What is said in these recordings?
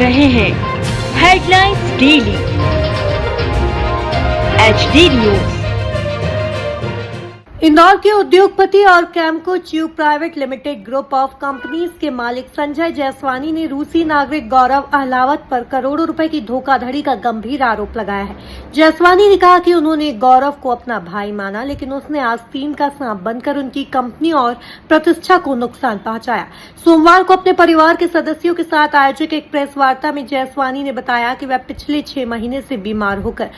रहे हैं headlines daily HD news. Indore के उद्योगपति और Camco chew private limited group of companies के मालिक संजय जायसवानी ने रूसी नागरिक गौरव अहलावत पर करोड़ों रुपए की धोखाधड़ी का गंभीर आरोप लगाया है। जायसवानी ने कहा कि उन्होंने गौरव को अपना भाई माना, लेकिन उसने आस्तीन का सांप बनकर उनकी कंपनी और प्रतिष्ठा को नुकसान पहुंचाया। सोमवार को अपने परिवार के सदस्यों के साथ आयोजित एक प्रेस वार्ता में जायसवानी ने बताया कि वह पिछले 6 महीने से बीमार होकर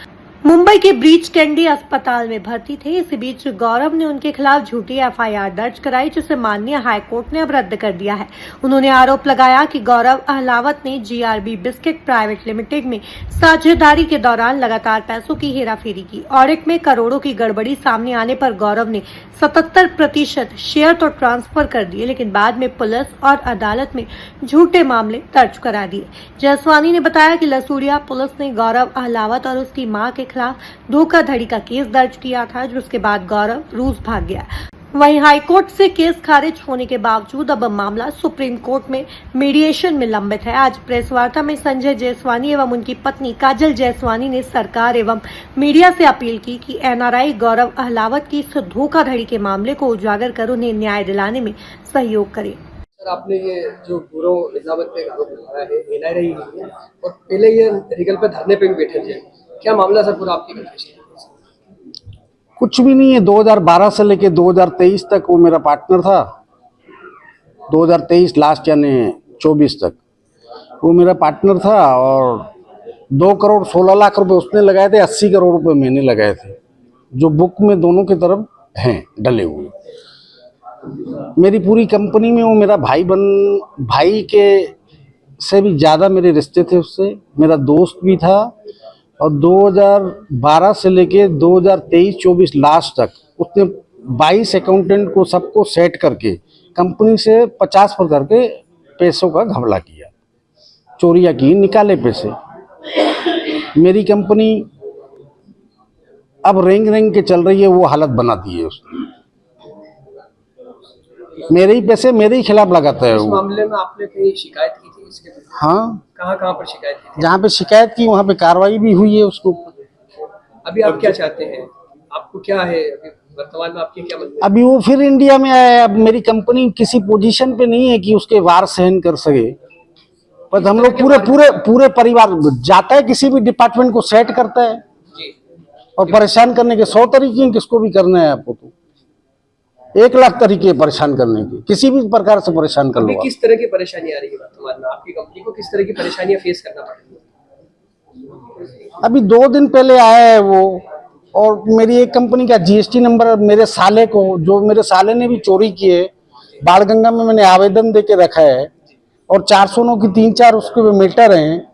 मुंबई के ब्रीच कैंडी अस्पताल में भर्ती थे। इसी बीच गौरव ने उनके खिलाफ झूठी FIR दर्ज कराई, जिसे माननीय हाईकोर्ट ने अब रद्द कर दिया है। उन्होंने आरोप लगाया कि गौरव अहलावत ने GRB बिस्किट प्राइवेट लिमिटेड में साझेदारी के दौरान लगातार पैसों की हेराफेरी की। ऑडिट में करोड़ों की गड़बड़ी सामने आने पर गौरव ने 77% शेयर तो ट्रांसफर कर दिए, लेकिन बाद में पुलिस और अदालत में झूठे मामले दर्ज करा दिए। जायसवानी ने बताया कि लसूड़िया पुलिस ने गौरव अहलावत और उसकी मां के खिलाफ धोखाधड़ी का केस दर्ज किया था, जिसके बाद गौरव रूस भाग गया। वहीं हाईकोर्ट से केस खारिज होने के बावजूद अब मामला सुप्रीम कोर्ट में मीडिएशन में लंबित है। आज प्रेस वार्ता में संजय जायसवानी एवं उनकी पत्नी काजल जायसवानी ने सरकार एवं मीडिया से अपील की कि NRI गौरव अहलावत की इस धोखाधड़ी के मामले को उजागर कर उन्हें न्याय दिलाने में सहयोग करें। सर, आपने ये जो गौरव अहलावत पे आरोप लगाया है, NRI नहीं है और पहले ये रीगल पे धरने पे भी बैठे थे, क्या मामला सर पूरा आपकी कन्फ्यूजन? कुछ भी नहीं है। 2012 से लेके 2023 तक वो मेरा पार्टनर था। 2023 लास्ट यानी 24 तक वो मेरा पार्टनर था और 2 करोड़ 16 लाख रुपए उसने लगाए थे, 80 करोड़ रुपए मैंने लगाए थे, जो बुक में दोनों की तरफ हैं डले हुए। मेरी पूरी कंपनी में वो मेरा भाई के से भी ज़्यादा मेरे रिश्ते थे उससे, मेरा दोस्त भी था। और 2012 से लेके 2023-24 लास्ट तक उसने 22 अकाउंटेंट को सबको सेट करके कंपनी से 50% के पैसों का घपला किया, चोरियां की, निकाले पैसे। मेरी कंपनी अब रेंग के चल रही है, वो हालत बना दी है उसने। मेरे ही पैसे मेरे ही खिलाफ लगाता है। इस मामले में आपने कहीं शिकायत की थी इसके? हाँ, कहाँ पर शिकायत की थी? जहाँ पे शिकायत की वहाँ पे कार्रवाई भी हुई है उसको। अभी आप क्या चाहते हैं? आपको क्या है अभी वर्तमान में, आपके क्या मतलब? अभी वो फिर इंडिया में आया है। अब मेरी कंपनी किसी पोजीशन पे नहीं है कि उसके वार सहन कर सके, पर हम लोग पूरे परिवार जाता है, किसी भी डिपार्टमेंट को सेट करता है जी। और परेशान करने के 100 तरीके हैं। किसको भी करना है आपको तो 1 लाख तरीके परेशान करने के, किसी भी प्रकार से परेशान कर लो। किस तरह की परेशानी आ रही है वर्तमान में? आपकी कंपनी को किस तरह की परेशानियां फेस करना पड़ रही है? अभी 2 दिन पहले आया है वो, और मेरी एक कंपनी का GST नंबर मेरे साले को, जो मेरे साले ने भी चोरी की है, बाणगंगा में मैंने आवेदन दे के रखा है और 409 की 3-4 उसके मीटर हैं।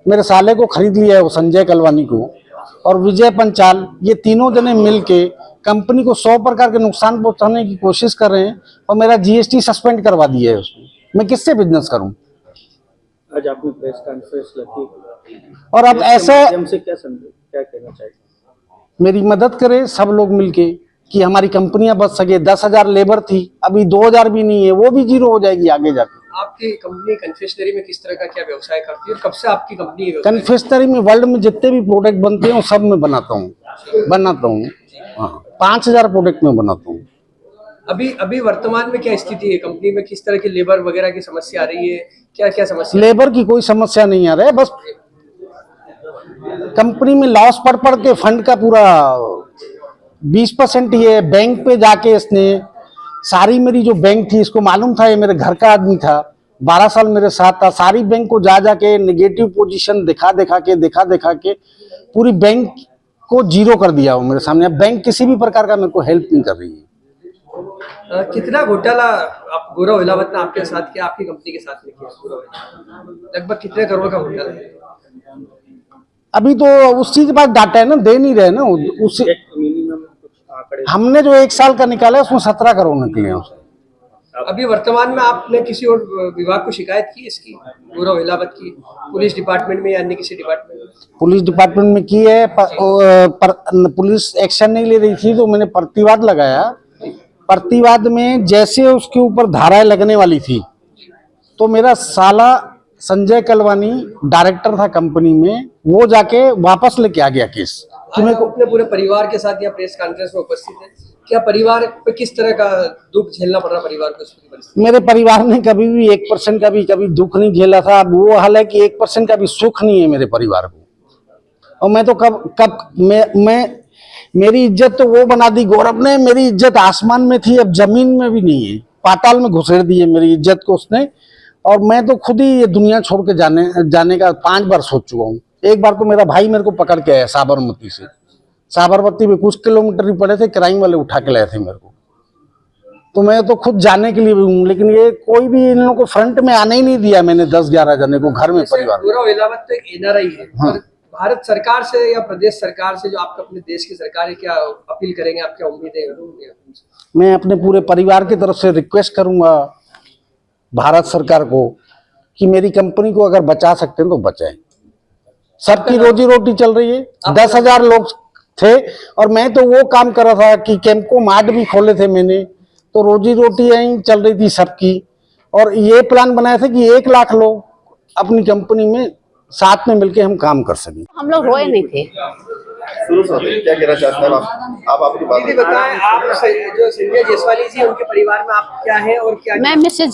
मेरे साले को खरीद लिया है, वो संजय कलवानी को और विजय पंचाल, ये तीनों जने मिलके कंपनी को 100 प्रकार के नुकसान पहुंचाने की कोशिश कर रहे हैं और मेरा GST सस्पेंड करवा दिया है उसमें। मैं किससे बिजनेस करूं? आज आपने प्रेस कॉन्फ्रेंस रखी और अब ऐसे से क्या कहना चाहिए? मेरी मदद करे सब लोग मिलके कि हमारी कंपनियां बच सके। 10,000 लेबर थी, अभी 2,000 भी नहीं है, वो भी जीरो हो जाएगी आगे जाके। आपकी कंपनी कन्फेक्शनरी में किस तरह का क्या व्यवसाय करती है? कब से आपकी कंपनी कन्फेक्शनरी में वर्ल्ड में जितने भी प्रोडक्ट बनते हैं वो सब मैं बनाता हूँ। हाँ, 5,000 प्रोडक्ट में बनाता हूँ। अभी वर्तमान में क्या स्थिति है कंपनी में? किस तरह की लेबर वगैरह की समस्या आ रही है? क्या क्या समस्या? लेबर की कोई समस्या नहीं आ रहा है, बस कंपनी में लॉस पड़ के फंड का पूरा 20% ही है। बैंक पे जाके इसने सारी, मेरी जो बैंक थी, इसको मालूम था ये मेरे घर का आदमी था, 12 साल मेरे साथ था, सारी बैंक को जा के नेगेटिव पोजीशन दिखा के पूरी बैंक को जीरो कर दिया वो मेरे सामने। अब बैंक किसी भी प्रकार का मेरे को हेल्प नहीं कर रही है। कितना घोटाला आप गौरव अहलावत ने आपके साथ किया, आपकी कंपनी के साथ में किया? लगभग कितने करोड़ का घोटाला है? अभी तो उस चीज के बाद डाटा है ना, दे नहीं रहे ना उसी। हमने जो 1 साल का निकाला उसमें 17 करोड़ निकले हैं उसमें। अभी वर्तमान में आपने किसी और विभाग को शिकायत की इसकी, गौरव अहलावत की, पुलिस डिपार्टमेंट में या अन्य किसी डिपार्टमेंट में? पुलिस डिपार्टमेंट में की है, पुलिस एक्शन नहीं ले रही थी तो मैंने प्रतिवाद लगाया। प्रतिवाद में जैसे उसके ऊपर धाराएं लगने वाली थी तो मेरा साला संजय कलवानी डायरेक्टर था कंपनी में, वो जाके वापस लेके आ गया केस। आज आप अपने पूरे परिवार के साथ यहाँ प्रेस कॉन्फ्रेंस में उपस्थित है, क्या परिवार पे किस तरह का दुख झेलना पड़ रहा परिवार को इस पूरी परिस्थिति? मेरे परिवार ने कभी भी 1% का भी कभी दुख नहीं झेला था। अब वो हाल है कि 1% का भी सुख नहीं है मेरे परिवार को। और मैं तो मैं मेरी इज्जत तो वो बना दी गौरव ने, मेरी इज्जत आसमान में थी, अब जमीन में भी नहीं है, पाताल में घुसेड़ दी है मेरी इज्जत को उसने। और मैं तो खुद ही ये दुनिया छोड़ के जाने का 5 बार सोच चुका हूँ। एक बार तो मेरा भाई मेरे को पकड़ के आया साबरमती से, साबरमती में कुछ किलोमीटर ही पड़े थे, क्राइम वाले उठा के लाए थे मेरे को। तो मैं तो खुद जाने के लिए भी हूँ, लेकिन ये कोई भी इन लोगों को फ्रंट में आने ही नहीं दिया मैंने 10-11 जने को घर में परिवार में। गौरव अहलावत तो एक एनआरआई है, पर भारत सरकार से या प्रदेश सरकार से, जो आपका अपने देश की सरकार है, क्या अपील करेंगे, आप क्या उम्मीदें हैं? मैं अपने पूरे परिवार की तरफ से रिक्वेस्ट करूंगा भारत सरकार को कि मेरी कंपनी को अगर बचा सकते हैं तो बचाएं। सबकी रोजी रोटी चल रही है, 10,000 लोग थे और मैं तो वो काम कर रहा था कि कैंपको मार्ट भी खोले थे मैंने, तो रोजी रोटी यहीं चल रही थी सबकी। और ये प्लान बनाया था कि 1 लाख लोग अपनी कंपनी में साथ में मिलके हम काम कर सकें। हम लोग रोए नहीं थे। शुरू से क्या कहना चाहते हैं आप आपकी बात दीदी बताएं, आप जो संजय जायसवानी जी उनके परिवार में आप क्या हैं और क्या? मैं मिसेस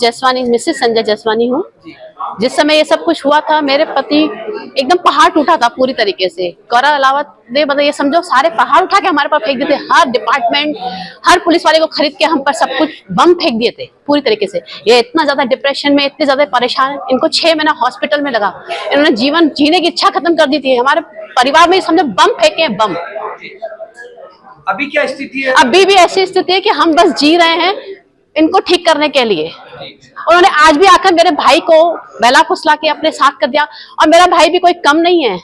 संजय जायसवानी हूँ। जिस समय ये सब कुछ हुआ था, मेरे पति एकदम पहाड़ टूटा था पूरी तरीके से। गौरव अहलावत ने मतलब ये समझो सारे पहाड़ उठा के हमारे पर फेंक दिए थे। हर डिपार्टमेंट, हर पुलिस वाले को खरीद के हम पर सब कुछ बम फेंक दिए थे पूरी तरीके से। ये इतना ज्यादा डिप्रेशन में, इतने ज्यादा परेशान, इनको 6 महीना हॉस्पिटल में लगा। इन्होंने जीवन जीने की इच्छा खत्म कर दी थी। हमारे परिवार में समझो बम फेंके हैं, बम। अभी क्या स्थिति है? अभी भी ऐसी स्थिति है कि हम बस जी रहे हैं इनको ठीक करने के लिए। उन्होंने आज भी आकर मेरे भाई को बेला फुसला के अपने साथ कर दिया। और मेरा भाई भी कोई कम नहीं है,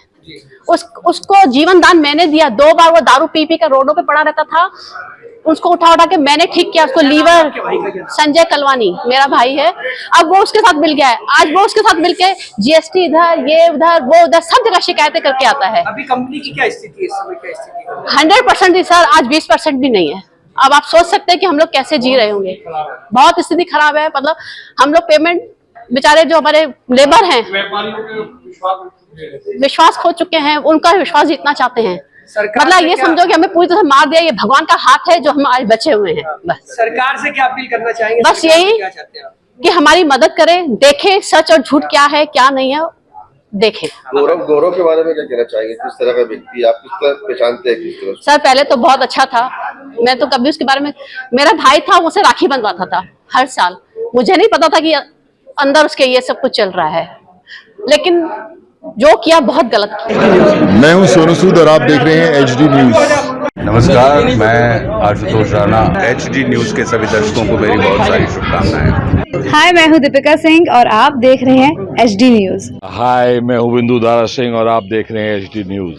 उसको जीवन दान मैंने दिया। 2 बार वो दारू पी कर रोडों पे पड़ा रहता था, उसको उठा के मैंने ठीक किया। उसको लीवर, संजय कलवानी मेरा भाई है। अब वो उसके साथ मिल गया है। आज वो उसके साथ मिलके जीएसटी इधर, ये उधर, वो उधर, सब जगह शिकायतें करके आता है। अभी कंपनी की क्या स्थिति है, इस समय क्या स्थिति है? 100% सर, आज 20% भी नहीं है। अब आप सोच सकते हैं कि हम लोग कैसे जी रहे होंगे। बहुत स्थिति खराब है। मतलब हम लोग पेमेंट, बेचारे जो हमारे लेबर हैं, विश्वास खो चुके हैं, उनका विश्वास जीतना चाहते हैं। मतलब ये समझो कि हमें पूरी तरह मार दिया। ये भगवान का हाथ है जो हम आज बचे हुए हैं। बस सरकार से क्या अपील करना चाहेंगे? बस यही क्या चाहते हैं आप? कि हमारी मदद करें, देखें सच और झूठ क्या है क्या नहीं है, देखें। गौरव के बारे में क्या कहना चाहेंगे? किस तरह का व्यक्ति आप किस तरह पहचानते हैं? किस तरह? सर पहले तो बहुत अच्छा था। मैं तो कभी उसके बारे में, मेरा भाई था, उसे राखी बंधवाता था हर साल। मुझे नहीं पता था कि अंदर उसके ये सब कुछ चल रहा है, लेकिन जो किया बहुत गलत किया। मैं हूं सोनू सूद और आप देख रहे हैं HD न्यूज। नमस्कार, मैं आशुतोष राणा। HD न्यूज के सभी दर्शकों को मेरी बहुत सारी शुभकामनाएं। हाय, मैं हूं दीपिका सिंह और आप देख रहे हैं HD न्यूज। हाय, मैं हूं बिंदु दारा सिंह और आप देख रहे हैं HD न्यूज।